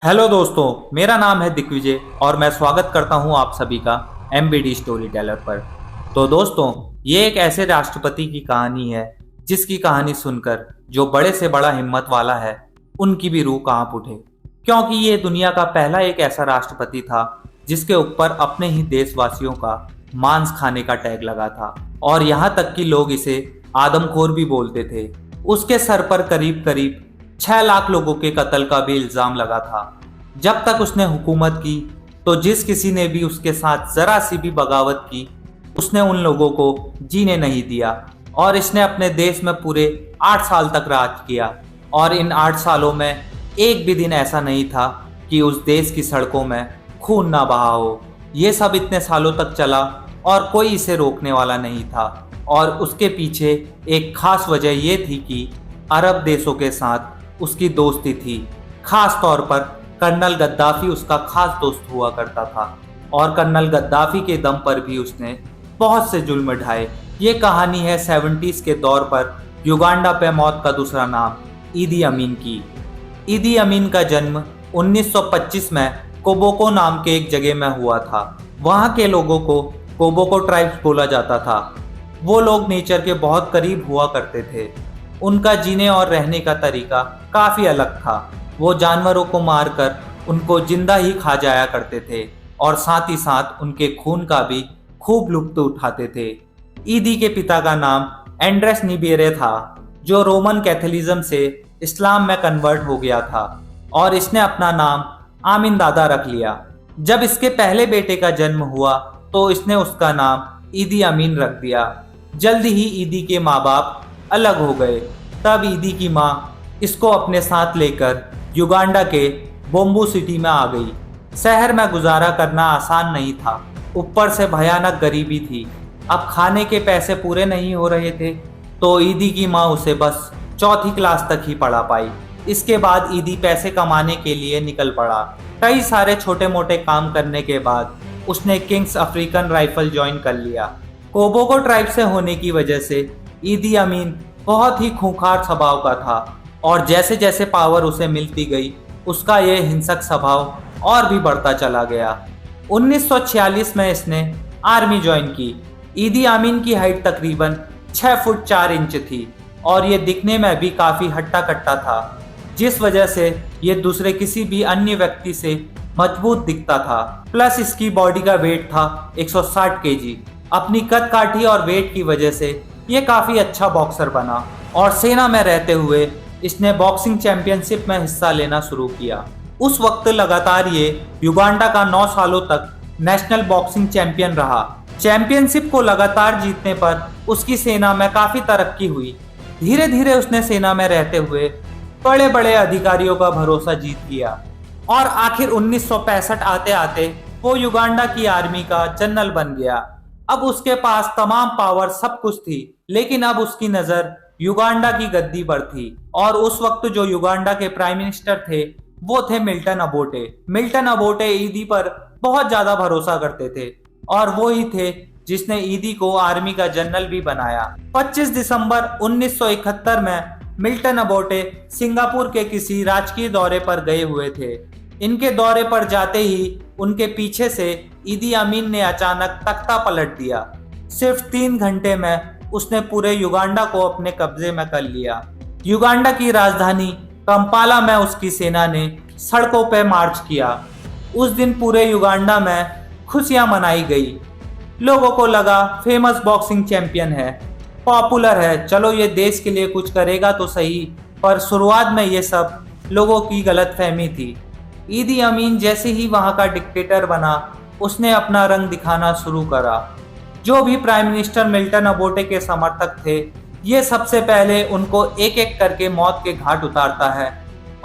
Hello दोस्तों, मेरा नाम है दिग्विजय और मैं स्वागत करता हूं आप सभी का एमबीडी स्टोरी टेलर पर। तो दोस्तों, ये एक ऐसे राष्ट्रपति की कहानी है जिसकी कहानी सुनकर जो बड़े से बड़ा हिम्मत वाला है उनकी भी रूह कांप उठे, क्योंकि ये दुनिया का पहला एक ऐसा राष्ट्रपति था जिसके ऊपर अपने ही देशवासियों का मांस खाने का टैग लगा था और यहाँ तक कि लोग इसे आदमखोर भी बोलते थे। उसके सर पर करीब करीब 6 लाख लोगों के कत्ल का भी इल्जाम लगा था। जब तक उसने हुकूमत की तो जिस किसी ने भी उसके साथ जरा सी भी बगावत की उसने उन लोगों को जीने नहीं दिया और इसने अपने देश में पूरे 8 साल तक राज किया। और इन 8 सालों में एक भी दिन ऐसा नहीं था कि उस देश की सड़कों में खून ना बहा हो। ये सब इतने सालों तक चला और कोई इसे रोकने वाला नहीं था। और उसके पीछे एक खास वजह ये थी कि अरब देशों के साथ उसकी दोस्ती थी। खास तौर पर कर्नल गद्दाफी उसका खास दोस्त हुआ करता था और कर्नल गद्दाफी के दम पर भी उसने बहुत से जुल्म ढाए। ये कहानी है 70s के दौर पर युगांडा पे मौत का दूसरा नाम ईदी अमीन की। ईदी अमीन का जन्म 1925 में कोबोको नाम के एक जगह में हुआ था। वहाँ के लोगों को कोबोको ट्राइब्स बोला जाता था। वो लोग नेचर के बहुत करीब हुआ करते थे। उनका जीने और रहने का तरीका काफी अलग था। वो जानवरों को मारकर उनको जिंदा ही खा जाया करते थे और साथ ही साथ उनके खून का भी खूब लुत्फ उठाते थे। ईदी के पिता का नाम एंड्रेस निबेरे था, जो रोमन कैथोलिज्म से इस्लाम में कन्वर्ट हो गया था और इसने अपना नाम आमीन दादा रख लिया। जब इसके पहले बेटे का जन्म हुआ तो इसने उसका नाम ईदी अमीन रख दिया। जल्द ही ईदी के माँ बाप अलग हो गए। तब ईदी की माँ इसको अपने साथ लेकर युगांडा के बोम्बू सिटी में आ गई। शहर में गुजारा करना आसान नहीं था, ऊपर से भयानक गरीबी थी। अब खाने के पैसे पूरे नहीं हो रहे थे तो ईदी की माँ उसे बस चौथी क्लास तक ही पढ़ा पाई। इसके बाद ईदी पैसे कमाने के लिए निकल पड़ा। कई सारे छोटे मोटे काम करने के बाद उसने किंग्स अफ्रीकन राइफल ज्वाइन कर लिया। कोबोको ट्राइब से होने की वजह से ईदी अमीन बहुत ही खूंखार स्वभाव का था और जैसे जैसे पावर उसे मिलती गई उसका यह हिंसक स्वभाव और भी बढ़ता चला गया। 1946 में इसने आर्मी ज्वाइन की। ईदी अमीन की हाइट तकरीबन 6 फुट 4 इंच थी और ये दिखने में भी काफी हट्टा कट्टा था, जिस वजह से ये दूसरे किसी भी अन्य व्यक्ति से मजबूत दिखता था। प्लस इसकी बॉडी का वेट था 160 केजी। अपनी कद काठी और वेट की वजह से ये काफी अच्छा बॉक्सर बना और सेना में रहते हुए इसने बॉक्सिंग चैंपियनशिप में हिस्सा लेना शुरू किया। उस वक्त लगातार ये युगांडा का 9 सालों तक नेशनल बॉक्सिंग चैंपियन रहा। चैंपियनशिप को लगातार जीतने पर उसकी सेना में काफी तरक्की हुई। धीरे धीरे उसने सेना में रहते हुए बड़े बड़े अधिकारियों का भरोसा जीत लिया और आखिर 1965 आते आते वो युगांडा की आर्मी का जनरल बन गया। अब उसके पास तमाम पावर सब कुछ थी, लेकिन अब उसकी नजर युगांडा की गद्दी पर थी और उस वक्त जो युगांडा के प्राइम मिनिस्टर थे वो थे मिल्टन अबोटे। मिल्टन अबोटे ईदी पर बहुत ज्यादा भरोसा करते थे और वो ही थे जिसने ईदी को आर्मी का जनरल भी बनाया। 25 दिसंबर 1971 में मिल्टन अबोटे सिंगापुर के किसी राजकीय दौरे पर गए हुए थे। इनके दौरे पर जाते ही उनके पीछे से ईदी अमीन ने अचानक तख्ता पलट दिया। सिर्फ 3 घंटे में उसने पूरे युगांडा को अपने कब्जे में कर लिया। युगांडा की राजधानी कंपाला में उसकी सेना ने सड़कों पर मार्च किया। उस दिन पूरे युगांडा में खुशियां मनाई गई। लोगों को लगा फेमस बॉक्सिंग चैंपियन है, पॉपुलर है, चलो ये देश के लिए कुछ करेगा तो सही। पर शुरुआत में ये सब लोगों की गलतफहमी थी। ईदी अमीन जैसे ही वहां का डिक्टेटर बना उसने अपना रंग दिखाना शुरू करा। जो भी प्राइम मिनिस्टर मिल्टन अबोटे के समर्थक थे ये सबसे पहले उनको एक एक करके मौत के घाट उतारता है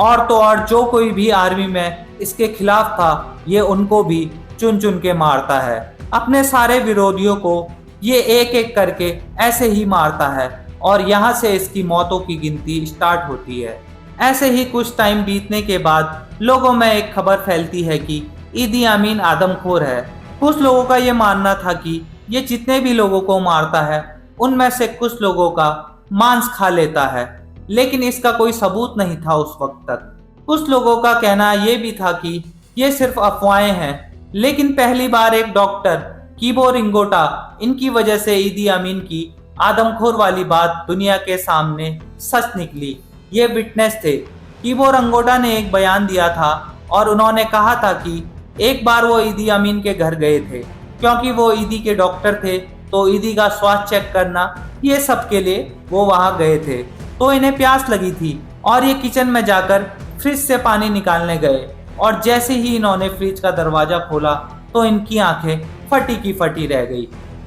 और तो और जो कोई भी आर्मी में इसके खिलाफ था ये उनको भी चुन चुन के मारता है। अपने सारे विरोधियों को ये एक एक करके ऐसे ही मारता है और यहाँ से इसकी मौतों की गिनती स्टार्ट होती है। ऐसे ही कुछ टाइम बीतने के बाद लोगों में एक खबर फैलती है कि ईदी अमीन आदमखोर है। कुछ लोगों का ये मानना था कि ये जितने भी लोगों को मारता है उनमें से कुछ लोगों का मांस खा लेता है, लेकिन इसका कोई सबूत नहीं था उस वक्त तक। कुछ लोगों का कहना ये भी था कि ये सिर्फ अफवाहें हैं, लेकिन पहली बार एक डॉक्टर कीबो रिंगोटा इनकी वजह से ईदी अमीन की आदमखोर वाली बात दुनिया के सामने सच निकली। ये विटनेस थे। कीबो रिंगोटा ने एक बयान दिया था और उन्होंने कहा था कि एक बार वो ईदी अमीन के घर गए थे, क्योंकि वो ईदी के डॉक्टर थे, तो ईदी का स्वास्थ्य चेक करना ये सब के लिए वो वहां गए थे। तो इन्हें प्यास लगी थी और ये किचन में जाकर फ्रिज से पानी निकालने गए, और जैसे ही इन्होंने फ्रिज का दरवाजा खोला तो इनकी आंखें फटी की फटी रह गई,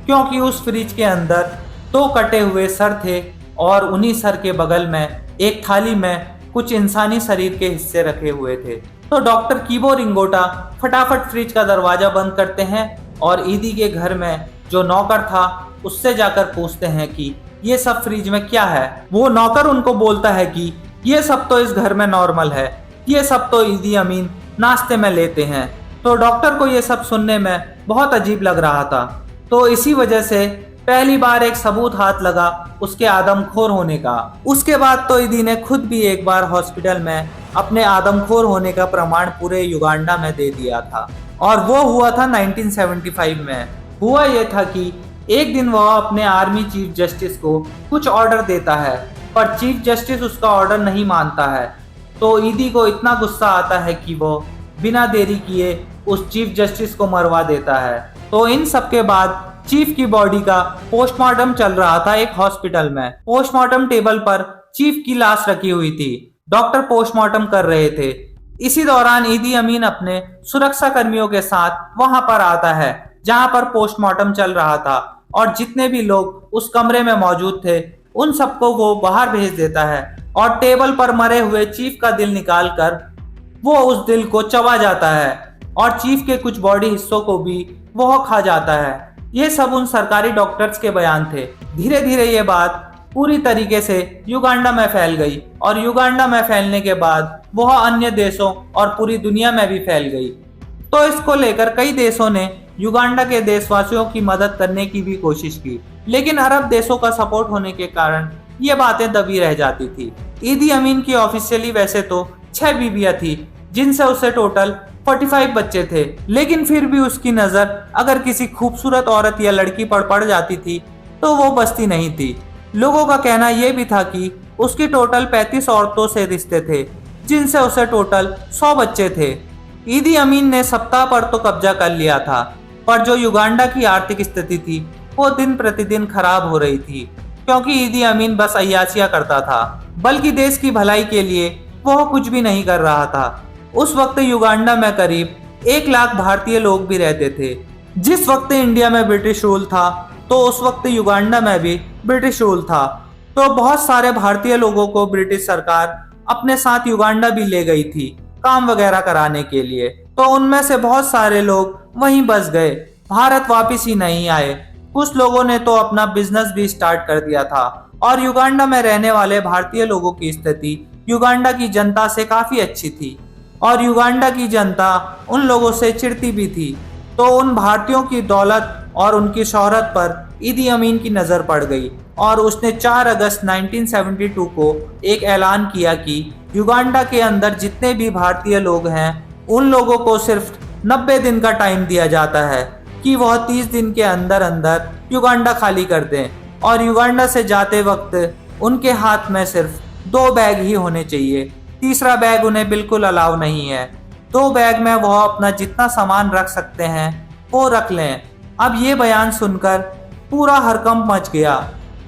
क्योंकि उस फ्रिज के अंदर 2 कटे हुए सर थे और उन्हीं सर के बगल में एक थाली में कुछ इंसानी शरीर के हिस्से रखे हुए थे। तो डॉक्टर कीबो रिंगोटा फटाफट फ्रिज का दरवाजा बंद करते हैं और ईदी के घर में जो नौकर था उससे जाकर पूछते हैं कि ये सब फ्रिज में क्या है। वो नौकर उनको बोलता है कि ये सब तो इस घर में नॉर्मल है, ये सब तो ईदी अमीन नाश्ते में लेते हैं। तो डॉक्टर को ये सब सुनने में बहुत अजीब लग रहा था। तो इसी वजह से पहली बार एक सबूत हाथ लगा उसके आदमखोर होने का। उसके बाद तो ईदी ने खुद भी एक बार हॉस्पिटल में अपने आदमखोर होने का प्रमाण पूरे युगांडा में दे दिया था, और वो हुआ था 1975 में। हुआ ये था कि एक दिन वह अपने आर्मी चीफ जस्टिस को कुछ ऑर्डर देता है, पर चीफ जस्टिस उसका ऑर्डर नहीं मानता है। तो ईदी को इतना गुस्सा आता है कि वो बिना देरी किए उस चीफ जस्टिस को मरवा देता है। तो इन सब के बाद चीफ की बॉडी का पोस्टमार्टम चल रहा था एक हॉस्पिटल में। पोस्टमार्टम टेबल पर चीफ की लाश रखी हुई थी। डॉक्टर पोस्टमार्टम कर रहे थे। इसी दौरान ईदी अमीन अपने सुरक्षा कर्मियों के साथ वहां पर आता है जहां पर पोस्टमार्टम चल रहा था, और जितने भी लोग उस कमरे में मौजूद थे उन सबको वो बाहर भेज देता है, और टेबल पर मरे हुए चीफ का दिल निकालकर वो उस दिल को चबा जाता है, और चीफ के कुछ बॉडी हिस्सों को भी वो खा जाता है। ये सब उन सरकारी डॉक्टर्स के बयान थे। धीरे धीरे ये बात पूरी तरीके से युगांडा में फैल गई, और युगांडा में फैलने के बाद वह अन्य देशों और पूरी दुनिया में भी फैल गई। तो इसको लेकर कई देशों ने युगांडा के देशवासियों की मदद करने की भी कोशिश की, लेकिन अरब देशों का सपोर्ट होने के कारण ये बातें दबी रह जाती थी। ईदी अमीन की ऑफिशियली वैसे तो 6 बीवियां थी, जिनसे उसे टोटल 45 बच्चे थे, लेकिन फिर भी उसकी नजर अगर किसी खूबसूरत औरत या लड़की पर पड़ जाती थी तो वो बचती नहीं थी। लोगों का कहना यह भी था कि उसकी टोटल 35 औरतों से रिश्ते थे, जिनसे उसे टोटल 100 बच्चे थे। ईदी अमीन ने सप्ताह पर तो कब्जा कर लिया था, पर जो युगांडा की आर्थिक स्थिति थी वो दिन प्रतिदिन खराब हो रही थी, क्योंकि ईदी अमीन बस अय्याशियां करता था, बल्कि देश की भलाई के लिए वह कुछ भी नहीं कर रहा था। उस वक्त युगांडा में करीब 1 लाख भारतीय लोग भी रहते थे। जिस वक्त इंडिया में ब्रिटिश रूल था तो उस वक्त युगांडा में भी ब्रिटिश रूल था। तो बहुत सारे भारतीय लोगों को ब्रिटिश सरकार अपने साथ युगांडा भी ले गई थी काम वगैरह कराने के लिए। तो उनमें से बहुत सारे लोग वहीं बस गए, भारत वापस ही नहीं आए। कुछ लोगों ने तो अपना बिजनेस भी स्टार्ट कर दिया था, और युगांडा में रहने वाले भारतीय लोगों की स्थिति युगांडा की जनता से काफी अच्छी थी, और युगांडा की जनता उन लोगों से चिढ़ती भी थी। तो उन भारतीयों की दौलत और उनकी शोहरत पर ईदी अमीन की नजर पड़ गई, और उसने 4 अगस्त 1972 को एक ऐलान किया कि युगांडा के अंदर जितने भी भारतीय लोग हैं उन लोगों को सिर्फ 90 दिन का टाइम दिया जाता है कि वह 30 दिन के अंदर अंदर युगांडा खाली कर दें, और युगांडा से जाते वक्त उनके हाथ में सिर्फ 2 बैग ही होने चाहिए। तीसरा बैग उन्हें बिल्कुल अलाउ नहीं है। 2 बैग में वह अपना जितना सामान रख सकते हैं वो रख लें। अब ये बयान सुनकर पूरा हड़कंप मच गया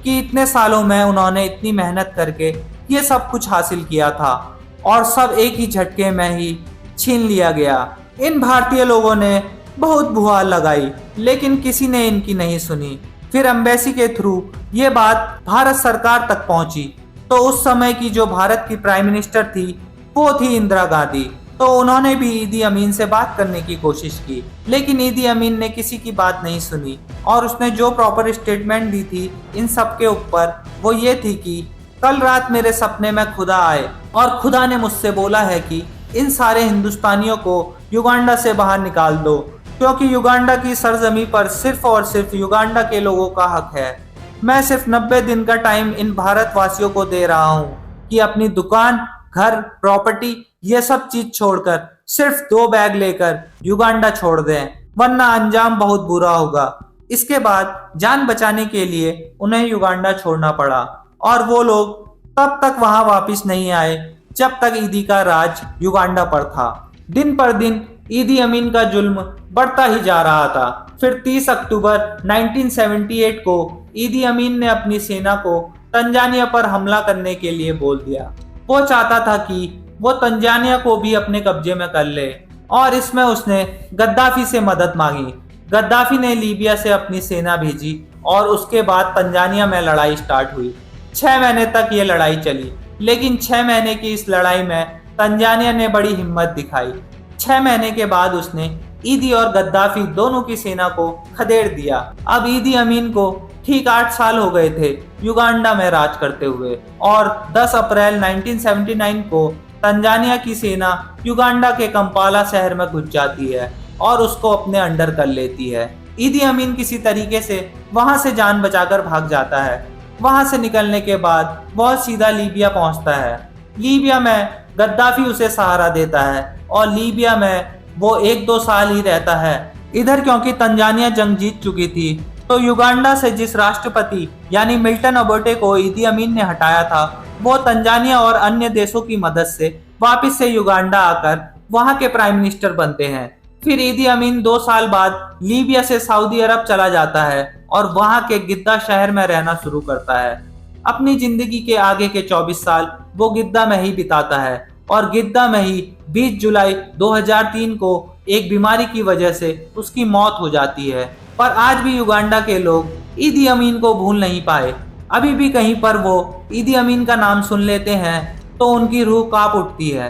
कि इतने सालों में उन्होंने इतनी मेहनत करके ये सब कुछ हासिल किया था, और सब एक ही झटके में ही छीन लिया गया। इन भारतीय लोगों ने बहुत बुआ लगाई, लेकिन किसी ने इनकी नहीं सुनी। फिर एम्बेसी के थ्रू ये बात भारत सरकार तक पहुंची। तो उस समय की जो भारत की प्राइम मिनिस्टर थी वो थी इंदिरा गांधी। तो उन्होंने भी ईदी अमीन से बात करने की कोशिश की, लेकिन ईदी अमीन ने किसी की बात नहीं सुनी, और उसने जो प्रॉपर स्टेटमेंट दी थी इन सब के ऊपर वो ये थी कि कल रात मेरे सपने में खुदा आए, और खुदा ने मुझसे बोला है कि इन सारे हिंदुस्तानियों को युगांडा से बाहर निकाल दो, क्योंकि युगांडा की सरजमी पर सिर्फ और सिर्फ युगांडा के लोगों का हक है। मैं सिर्फ 90 दिन का टाइम इन भारतवासियों को दे रहा हूँ कि अपनी दुकान, घर, प्रॉपर्टी ये सब चीज छोड़कर सिर्फ 2 बैग लेकर युगांडा छोड़ दें, वरना अंजाम बहुत बुरा होगा। इसके बाद जान बचाने के लिए उन्हें युगांडा छोड़ना पड़ा और वो लोग तब तक वहां वापस नहीं आए जब तक ईदी का राज युगांडा पर था। दिन पर दिन ईदी अमीन का जुल्म बढ़ता ही जा रहा था। फिर 30 अक्टूबर 1978 को ईदी अमीन ने अपनी सेना को तंजानिया पर हमला करने के लिए बोल दिया। वो चाहता था कि वो तंजानिया को भी अपने कब्जे में कर ले और इसमें उसने गद्दाफी से मदद मांगी। गद्दाफी ने लीबिया से अपनी सेना भेजी और उसके बाद तंजानिया में लड़ाई स्टार्ट हुई। 6 महीने तक ये लड़ाई चली, लेकिन 6 महीने की इस लड़ाई में तंजानिया ने बड़ी हिम्मत दिखाई। 6 महीने के बाद उसने ईदी और गद्दाफी दोनों की सेना को खदेड़ दिया। अब ईदी अमीन को ठीक 8 साल हो गए थे युगांडा में राज करते हुए और 10 अप्रैल 1979 को तंजानिया की सेना युगांडा के कंपाला शहर में घुस जाती है और उसको अपने अंडर कर लेती है। ईदी अमीन किसी तरीके से वहां से जान बचाकर भाग जाता है। वहां से निकलने के बाद वह सीधा लीबिया पहुंचता है। लीबिया में गद्दाफी उसे सहारा देता है और लीबिया में वो 1-2 साल ही रहता है। इधर क्योंकि तंजानिया जंग जीत चुकी थी, तो युगांडा से जिस राष्ट्रपति यानी मिल्टन ओबोटे को ईदी अमीन ने हटाया था, वो तंजानिया और अन्य देशों की मदद से वापस से युगांडा आकर वहां के प्राइम मिनिस्टर बनते हैं। फिर ईदी अमीन 2 साल बाद लीबिया से सऊदी अरब चला जाता है और वहां के गिद्दा शहर में रहना शुरू करता है। अपनी जिंदगी के आगे के 24 साल वो गिद्दा में ही बिताता है और गिद्दा में ही 20 जुलाई 2003 को एक बीमारी की वजह से उसकी मौत हो जाती है। पर आज भी युगांडा के लोग ईदी अमीन को भूल नहीं पाए। अभी भी कहीं पर वो ईदी अमीन का नाम सुन लेते हैं तो उनकी रूह कांप उठती है।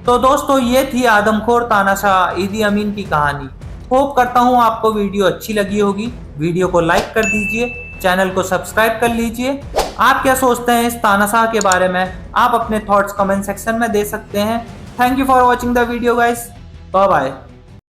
तो दोस्तों, ये थी आदमखोर तानाशाह ईदी अमीन की कहानी। होप करता हूँ आपको वीडियो अच्छी लगी होगी। वीडियो को लाइक कर दीजिए, चैनल को सब्सक्राइब कर लीजिए। आप क्या सोचते हैं इस तानाशाह के बारे में, आप अपने थॉट्स कमेंट सेक्शन में दे सकते हैं। Thank you for watching the video guys. Bye bye.